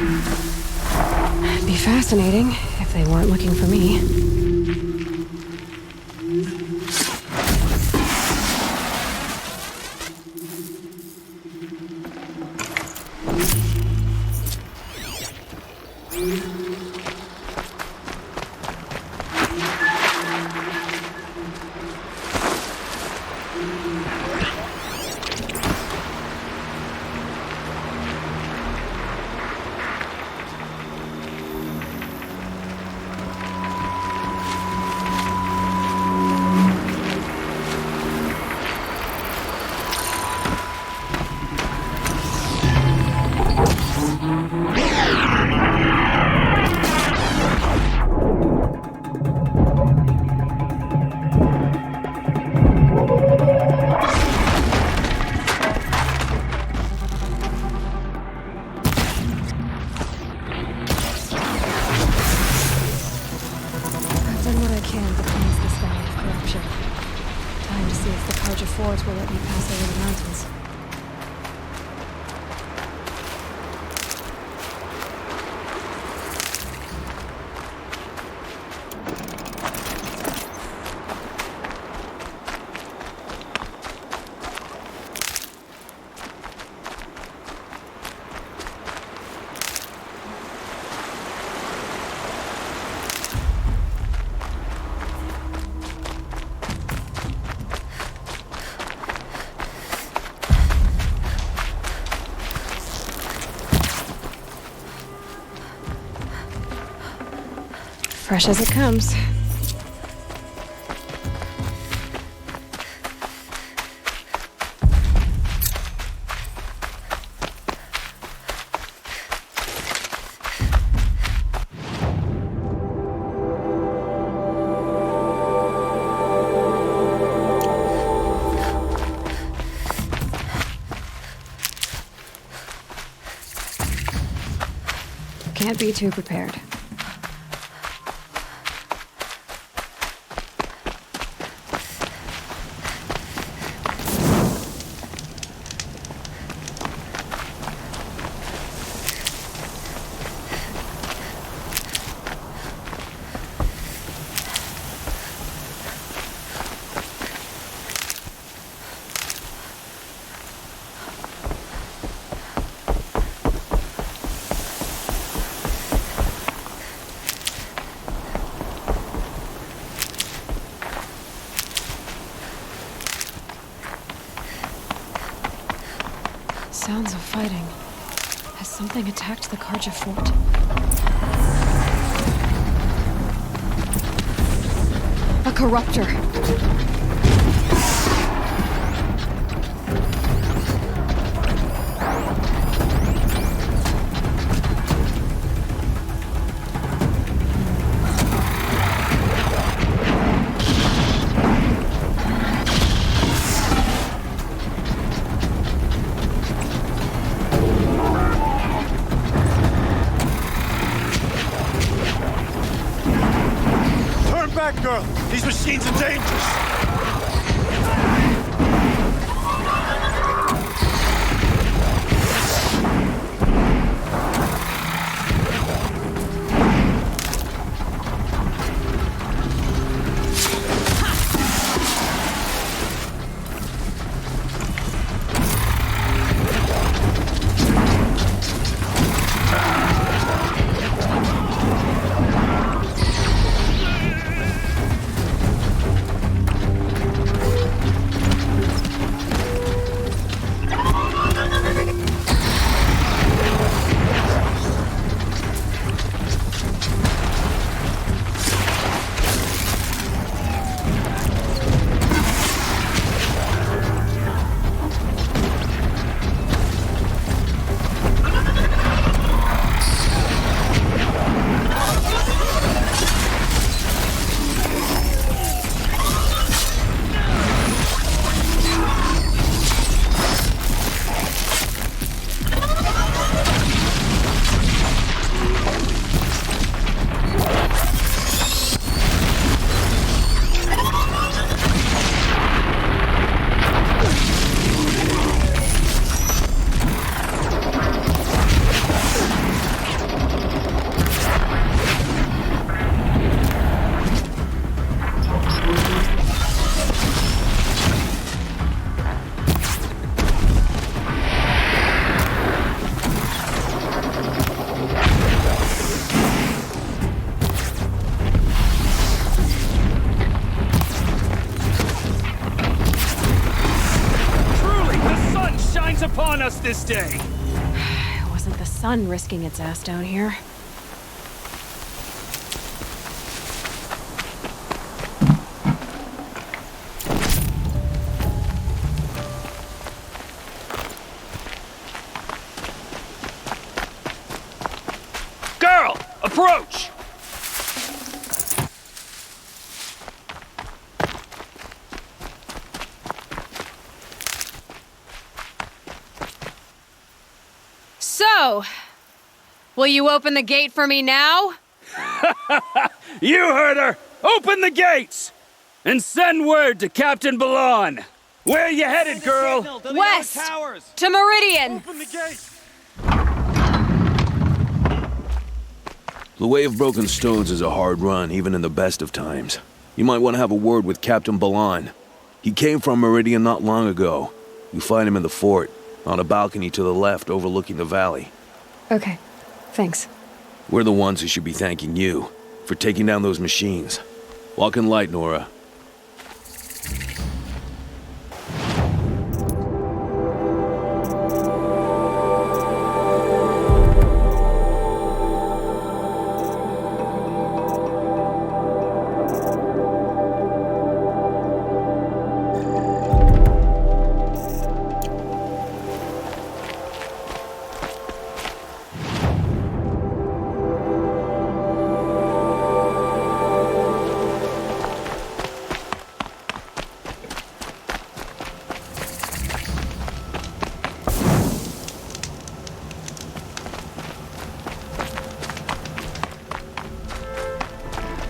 It'd be fascinating if they weren't looking for me. Will let me pass over the mountains. Fresh as it comes. Can't be too prepared. Sounds of fighting. Has something attacked the Carja fort? A corruptor! Girl, these machines are dangerous! missed this day! It wasn't the sun risking its ass down here. Girl! Approach! So, will you open the gate for me now? You heard her! Open the gates! And send word to Captain Blanc. Where you headed, girl? West! To Meridian! Open the gate! The Way of Broken Stones is a hard run, even in the best of times. You might want to have a word with Captain Blanc. He came from Meridian not long ago. You find him in the fort, on a balcony to the left overlooking the valley. Okay, thanks. We're the ones who should be thanking you for taking down those machines. Walk in light, Nora.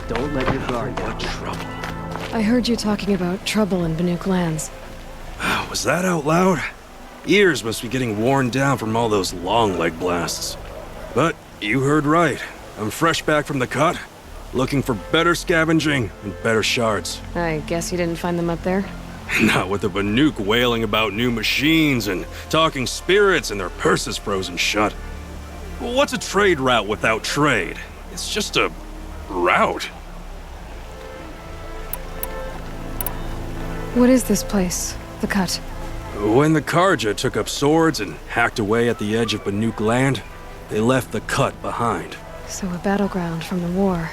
Don't let your guard down. What trouble? I heard you talking about trouble in Blanc lands. Was that out loud? Ears must be getting worn down from all those long leg blasts. But you heard right. I'm fresh back from the cut, looking for better scavenging and better shards. I guess you didn't find them up there? Not with the Blanc wailing about new machines and talking spirits and their purses frozen shut. What's a trade route without trade? It's just a route. What is this place? The Cut? When the Carja took up swords and hacked away at the edge of Blanc land, they left the Cut behind. So a battleground from the war.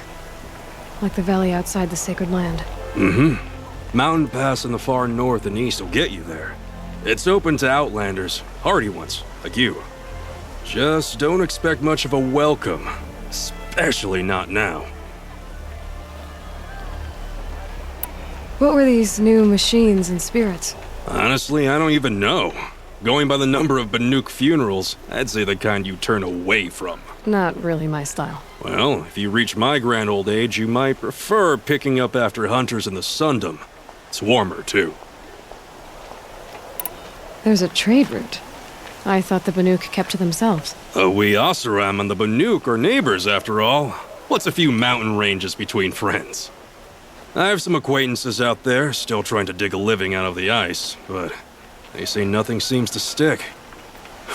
Like the valley outside the Sacred Land. Mm-hmm. Mountain Pass in the far north and east will get you there. It's open to outlanders, hardy ones, like you. Just don't expect much of a welcome, especially not now. What were these new machines and spirits? Honestly, I don't even know. Going by the number of Blanc funerals, I'd say the kind you turn away from. Not really my style. Well, if you reach my grand old age, you might prefer picking up after hunters in the Sundom. It's warmer, too. There's a trade route. I thought the Blanc kept to themselves. We Oseram and the Blanc are neighbors, after all. What's a few mountain ranges between friends? I have some acquaintances out there, still trying to dig a living out of the ice, but they say nothing seems to stick.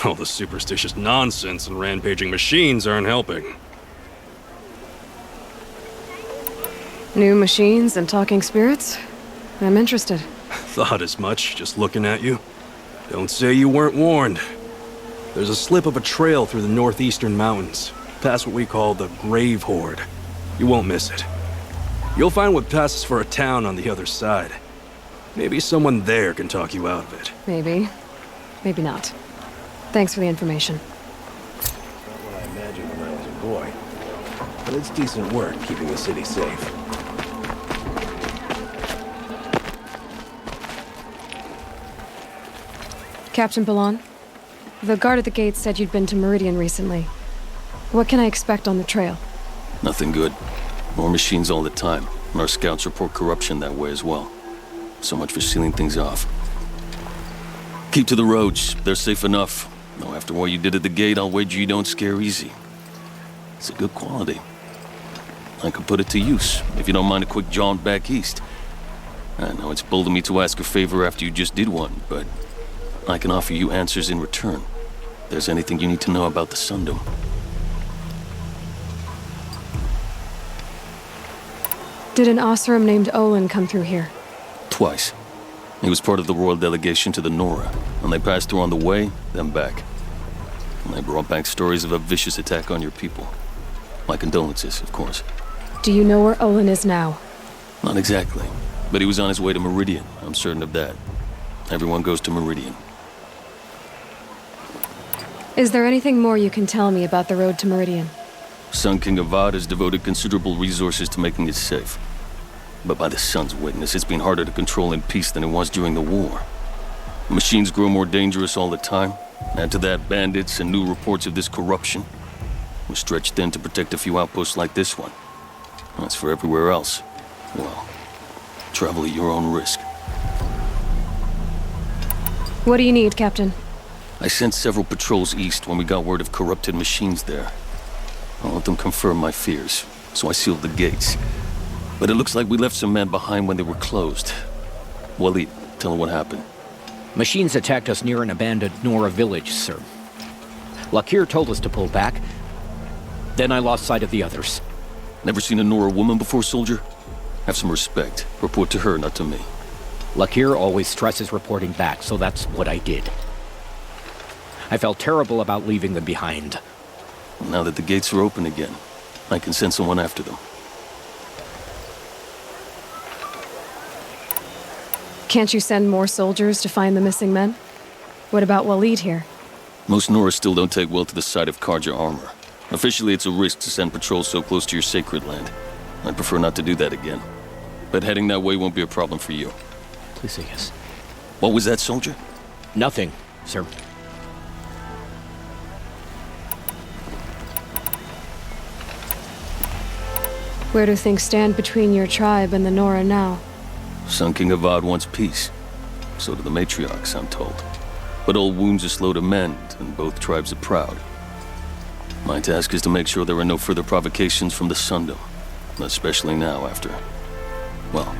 All the superstitious nonsense and rampaging machines aren't helping. New machines and talking spirits? I'm interested. Thought as much, just looking at you. Don't say you weren't warned. There's a slip of a trail through the northeastern mountains, past what we call the Grave Horde. You won't miss it. You'll find what passes for a town on the other side. Maybe someone there can talk you out of it. Maybe. Maybe not. Thanks for the information. Not what I imagined when I was a boy. But it's decent work keeping the city safe. Captain Blanc, the guard at the gate said you'd been to Meridian recently. What can I expect on the trail? Nothing good. More machines all the time, and our scouts report corruption that way as well. So much for sealing things off. Keep to the roads, they're safe enough. Though after what you did at the gate, I'll wager you don't scare easy. It's a good quality. I could put it to use, if you don't mind a quick jaunt back east. I know it's bold of me to ask a favor after you just did one, but I can offer you answers in return. If there's anything you need to know about the Sundom. Did an Oseram named Olin come through here? Twice. He was part of the royal delegation to the Nora, and they passed through on the way, then back. And they brought back stories of a vicious attack on your people. My condolences, of course. Do you know where Olin is now? Not exactly, but he was on his way to Meridian, I'm certain of that. Everyone goes to Meridian. Is there anything more you can tell me about the road to Meridian? Sun King Avad has devoted considerable resources to making it safe. But by the Sun's witness, it's been harder to control in peace than it was during the war. Machines grow more dangerous all the time. Add to that bandits and new reports of this corruption. We're stretched thin to protect a few outposts like this one. As for everywhere else, well, travel at your own risk. What do you need, Captain? I sent several patrols east when we got word of corrupted machines there. I'll let them confirm my fears, so I sealed the gates. But it looks like we left some men behind when they were closed. Walid, tell her what happened. Machines attacked us near an abandoned Nora village, sir. Lakir told us to pull back. Then I lost sight of the others. Never seen a Nora woman before, soldier? Have some respect. Report to her, not to me. Lakir always stresses reporting back, so that's what I did. I felt terrible about leaving them behind. Now that the gates are open again, I can send someone after them. Can't you send more soldiers to find the missing men? What about Walid here? Most Nora still don't take well to the sight of Carja armor. Officially, it's a risk to send patrols so close to your sacred land. I'd prefer not to do that again. But heading that way won't be a problem for you. Please say yes. What was that, soldier? Nothing, sir. Where do things stand between your tribe and the Nora now? Sun King Avad wants peace. So do the Matriarchs, I'm told. But old wounds are slow to mend, and both tribes are proud. My task is to make sure there are no further provocations from the Sundom. Especially now after... well,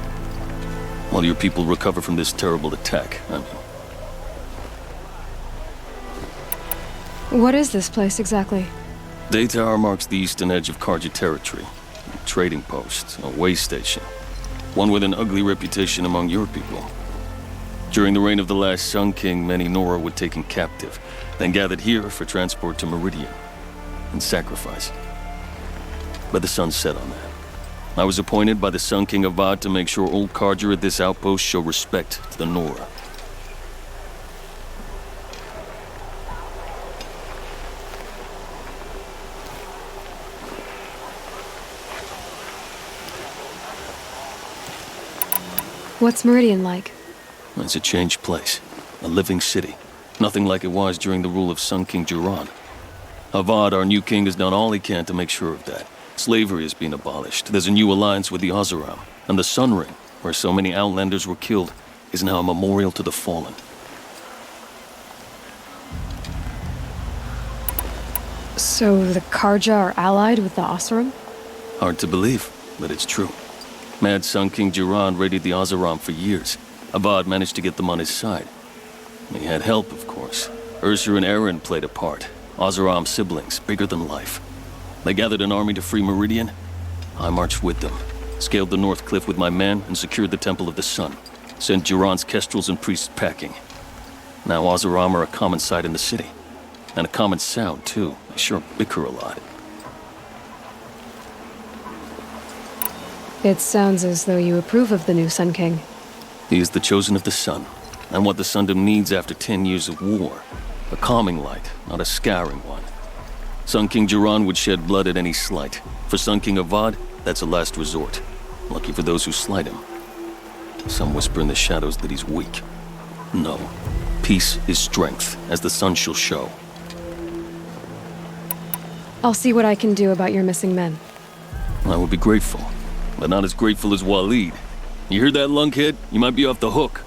while your people recover from this terrible attack, I mean. What is this place exactly? Day Tower marks the eastern edge of Carja territory. A trading post, a way station. One with an ugly reputation among your people. During the reign of the last Sun King, many Nora were taken captive, then gathered here for transport to Meridian, and sacrifice. But the sun set on that. I was appointed by the Sun King Avad to make sure old Carja at this outpost show respect to the Nora. What's Meridian like? It's a changed place. A living city. Nothing like it was during the rule of Sun King Jiran. Avad, our new king, has done all he can to make sure of that. Slavery has been abolished. There's a new alliance with the Oseram. And the Sun Ring, where so many Outlanders were killed, is now a memorial to the fallen. So the Carja are allied with the Oseram? Hard to believe, but it's true. Mad Sun King Jiran raided the Oseram for years. Avad managed to get them on his side. He had help, of course. Ursur and Eren played a part. Oseram siblings, bigger than life. They gathered an army to free Meridian. I marched with them, scaled the North Cliff with my men, and secured the Temple of the Sun. Sent Jiran's kestrels and priests packing. Now Oseram are a common sight in the city. And a common sound, too. They sure bicker a lot. It sounds as though you approve of the new Sun King. He is the chosen of the Sun, and what the Sundom needs after 10 years of war. A calming light, not a scouring one. Sun King Jiran would shed blood at any slight. For Sun King Avad, that's a last resort. Lucky for those who slight him. Some whisper in the shadows that he's weak. No. Peace is strength, as the sun shall show. I'll see what I can do about your missing men. I would be grateful, but not as grateful as Walid. You hear that, lunkhead? You might be off the hook.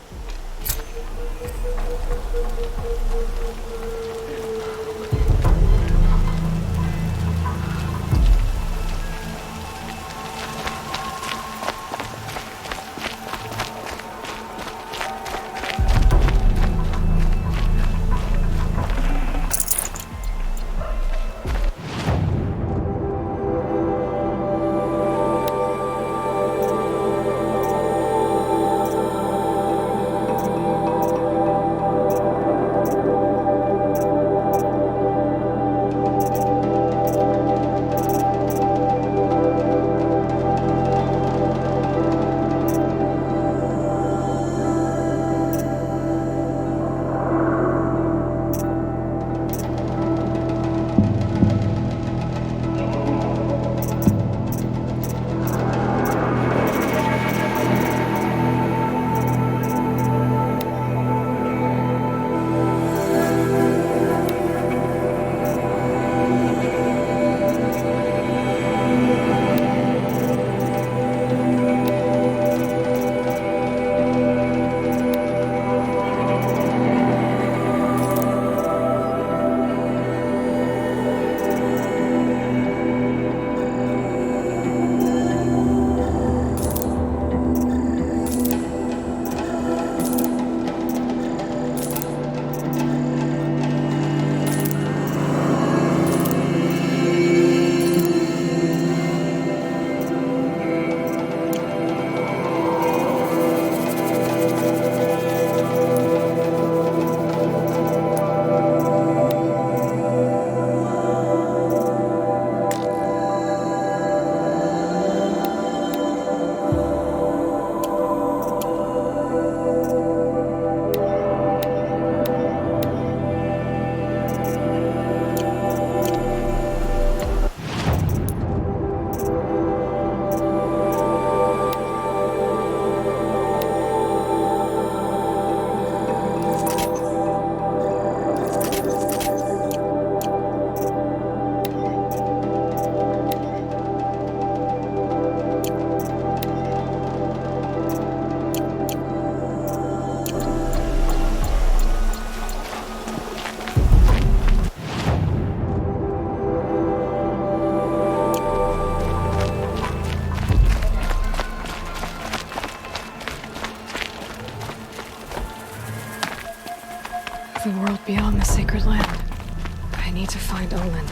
to find Olin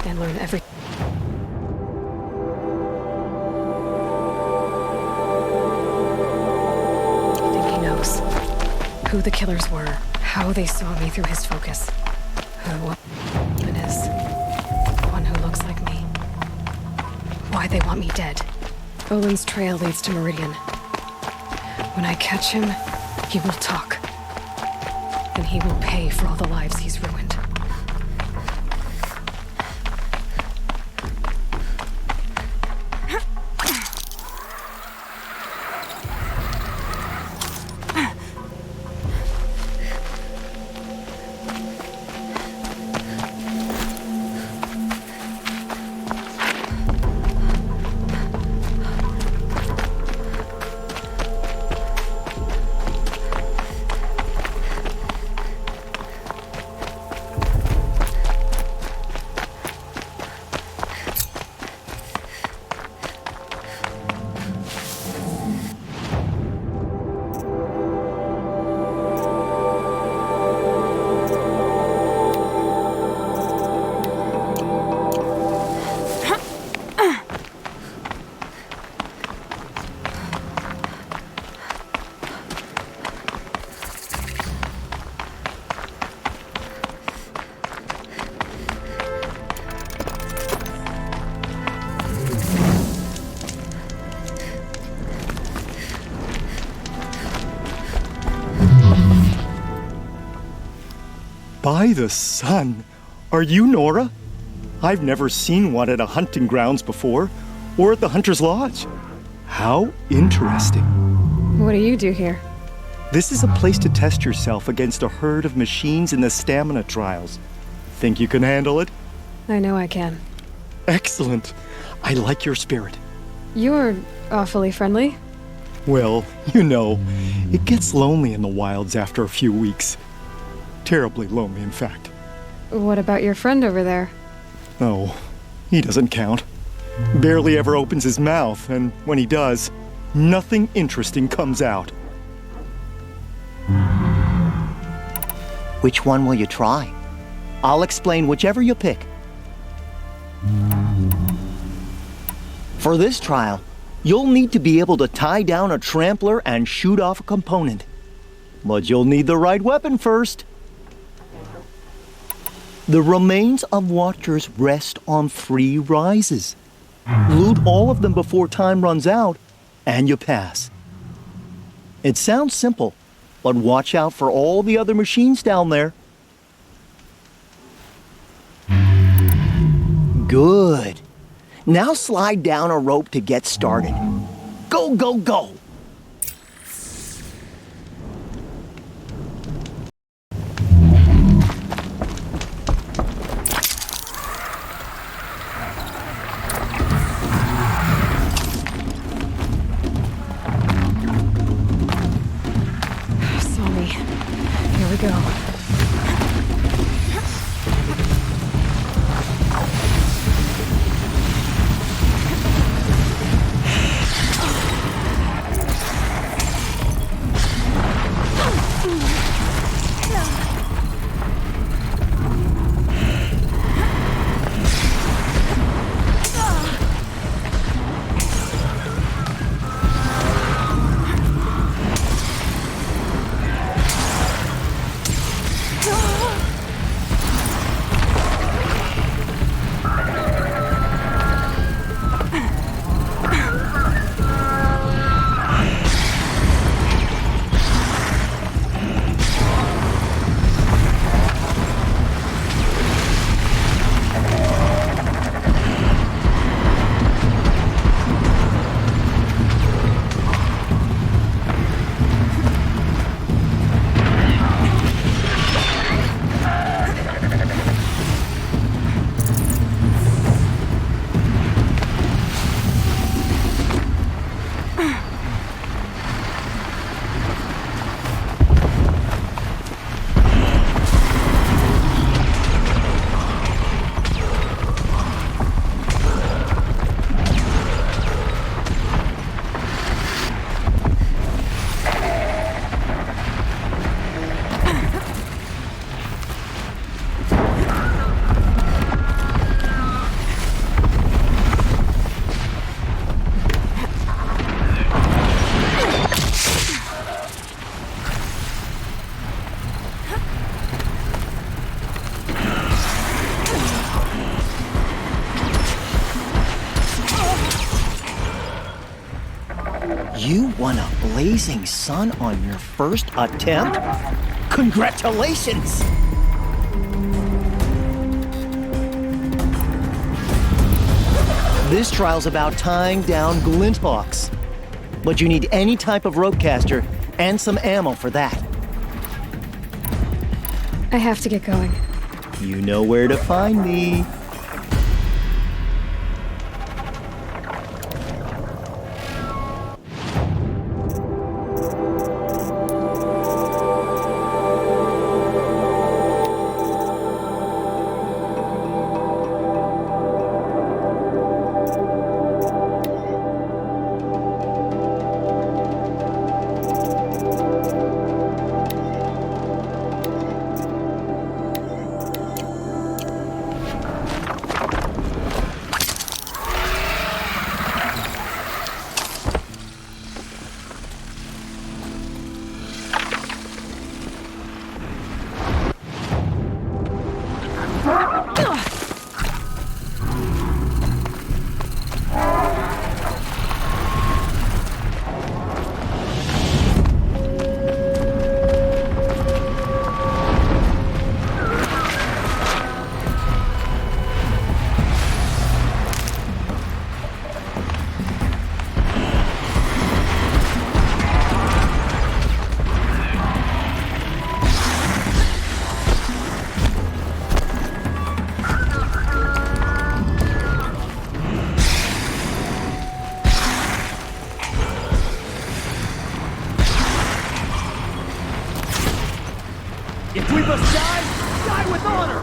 and learn every... I think he knows who the killers were, how they saw me through his focus, who Olin is, one who looks like me, why they want me dead. Olin's trail leads to Meridian. When I catch him, he will talk. And he will pay for all the lives he's ruined. By the sun! Are you Nora? I've never seen one at a hunting grounds before, or at the Hunter's Lodge. How interesting. What do you do here? This is a place to test yourself against a herd of machines in the stamina trials. Think you can handle it? I know I can. Excellent. I like your spirit. You're awfully friendly. Well, you know, it gets lonely in the wilds after a few weeks. Terribly lonely, in fact. What about your friend over there? Oh, he doesn't count. Barely ever opens his mouth, and when he does, nothing interesting comes out. Which one will you try? I'll explain whichever you pick. For this trial, you'll need to be able to tie down a trampler and shoot off a component. But you'll need the right weapon first. The remains of Watchers rest on 3 rises. Loot all of them before time runs out, and you pass. It sounds simple, but watch out for all the other machines down there. Good. Now slide down a rope to get started. Go, go, go! Saw me. Here we go. You won a blazing sun on your first attempt? Congratulations! This trial's about tying down glinthawks. But you need any type of ropecaster and some ammo for that. I have to get going. You know where to find me. If we must die, die with honor!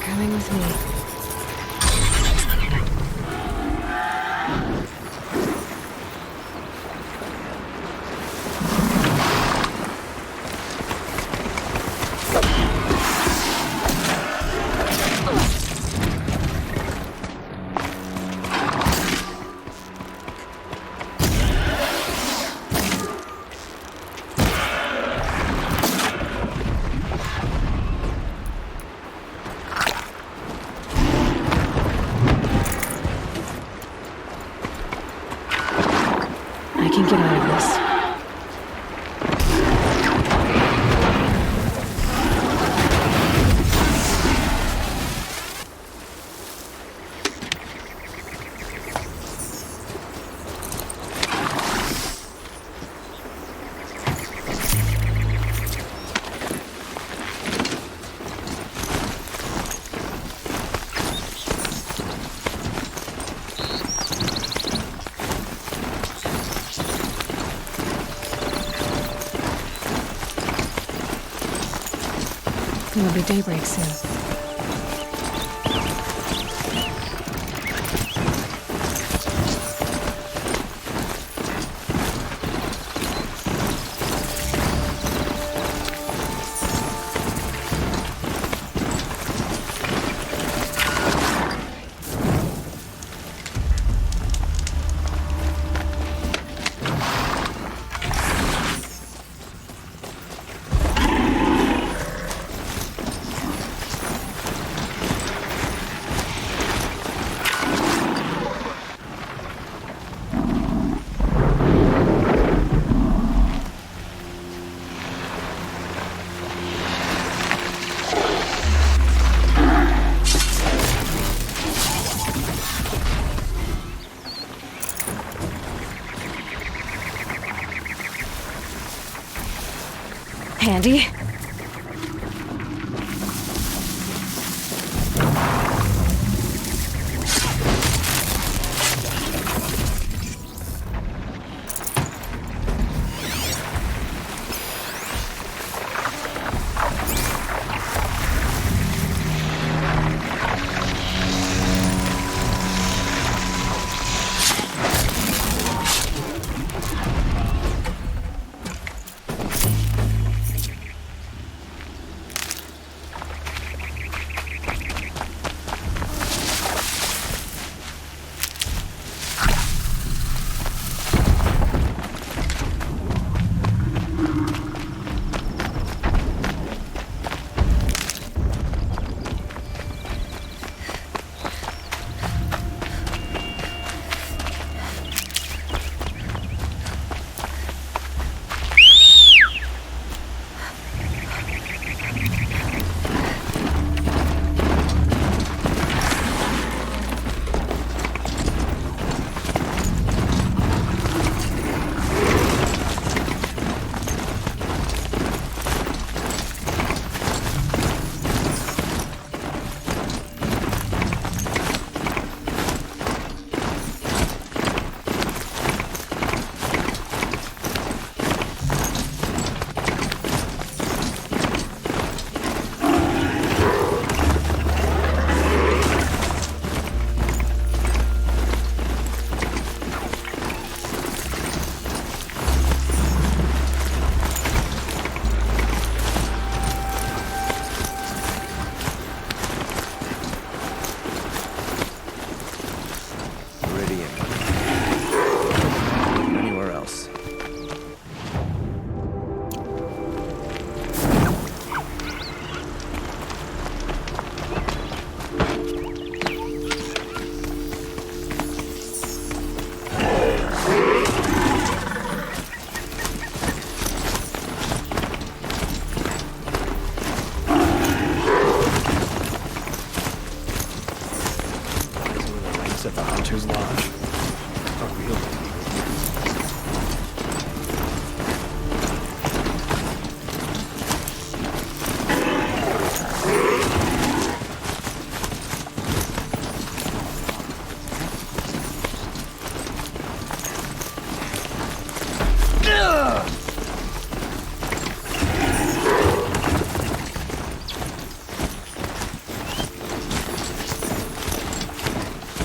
Coming with me. I can get out of this. It'll be daybreak soon. handy.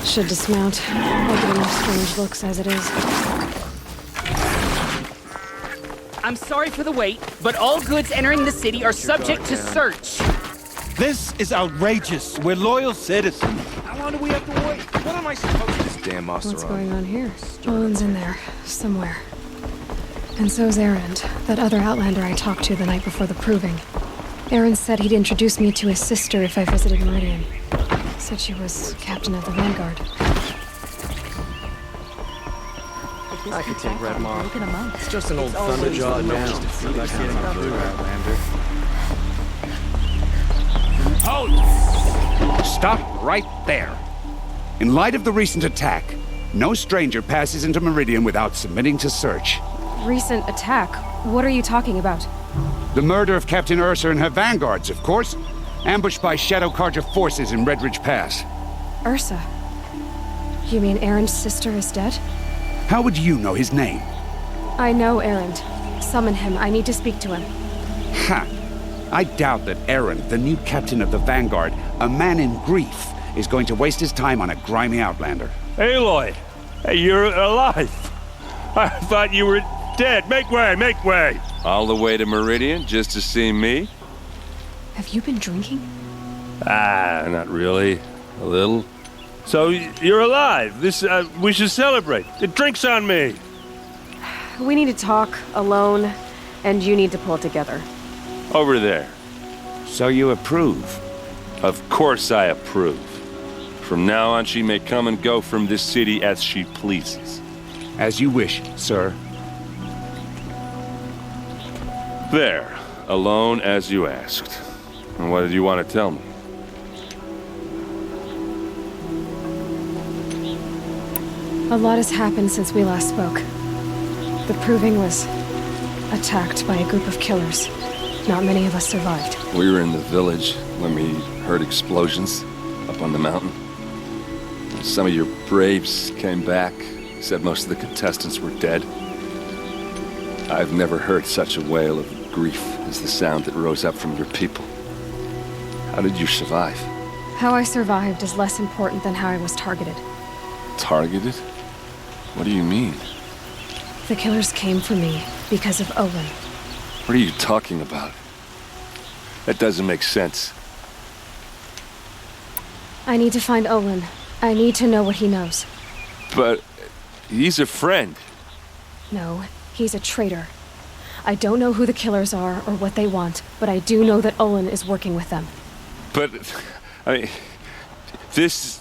Should dismount. I get enough strange looks as it is. I'm sorry for the wait, but all goods entering the city are subject to search. This is outrageous. We're loyal citizens. How long do we have to wait? What am I supposed to... This damn Oseram. What's going on here? Olin's in there, somewhere. And so's Erend, that other Outlander I talked to the night before the proving. Erend said he'd introduce me to his sister if I visited Meridian. Said she was captain of the Vanguard. I could take Red Maw. It's just an old thunderjaw now. Hold! Stop right there. In light of the recent attack, no stranger passes into Meridian without submitting to search. Recent attack? What are you talking about? The murder of Captain Ursa and her vanguards, of course. Ambushed by Shadow Carja forces in Redridge Pass. Ursa? You mean Erend's sister is dead? How would you know his name? I know Erend. Summon him. I need to speak to him. Ha! I doubt that Erend, the new captain of the Vanguard, a man in grief, is going to waste his time on a grimy outlander. Aloy! Hey, you're alive! I thought you were dead. Make way, make way! All the way to Meridian just to see me? Have you been drinking? Not really. A little. So, you're alive. We should celebrate. The drink's on me. We need to talk, alone, and you need to pull it together. Over there. So you approve? Of course I approve. From now on, she may come and go from this city as she pleases. As you wish, sir. There. Alone as you asked. And what did you want to tell me? A lot has happened since we last spoke. The Proving was attacked by a group of killers. Not many of us survived. We were in the village when we heard explosions up on the mountain. Some of your braves came back, said most of the contestants were dead. I've never heard such a wail of grief as the sound that rose up from your people. How did you survive? How I survived is less important than how I was targeted. Targeted? What do you mean? The killers came for me because of Olin. What are you talking about? That doesn't make sense. I need to find Olin. I need to know what he knows. But he's a friend. No, he's a traitor. I don't know who the killers are or what they want, but I do know that Olin is working with them. But, I mean, this...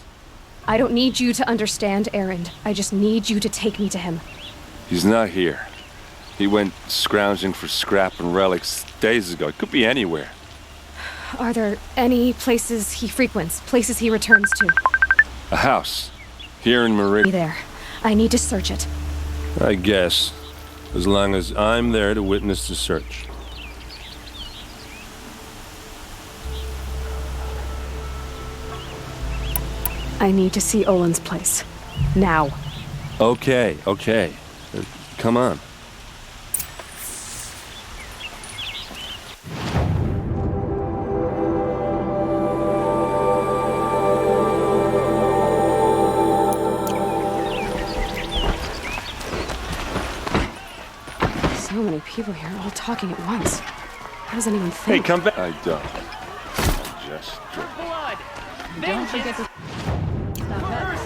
I don't need you to understand, Erend. I just need you to take me to him. He's not here. He went scrounging for scrap and relics days ago. It could be anywhere. Are there any places he frequents, places he returns to? A house. Here in Meridian. There. I need to search it. I guess. As long as I'm there to witness the search. I need to see Olin's place. Now. Okay. Come on. So many people here, all talking at once. How does anyone think? Hey, come back. I don't. I just drink. Blood! Don't forget to...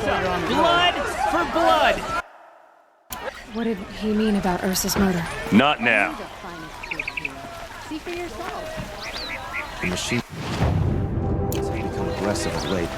Blood for blood! What did he mean about Ursa's murder? Not now. See for yourself. The machine has become aggressive of late.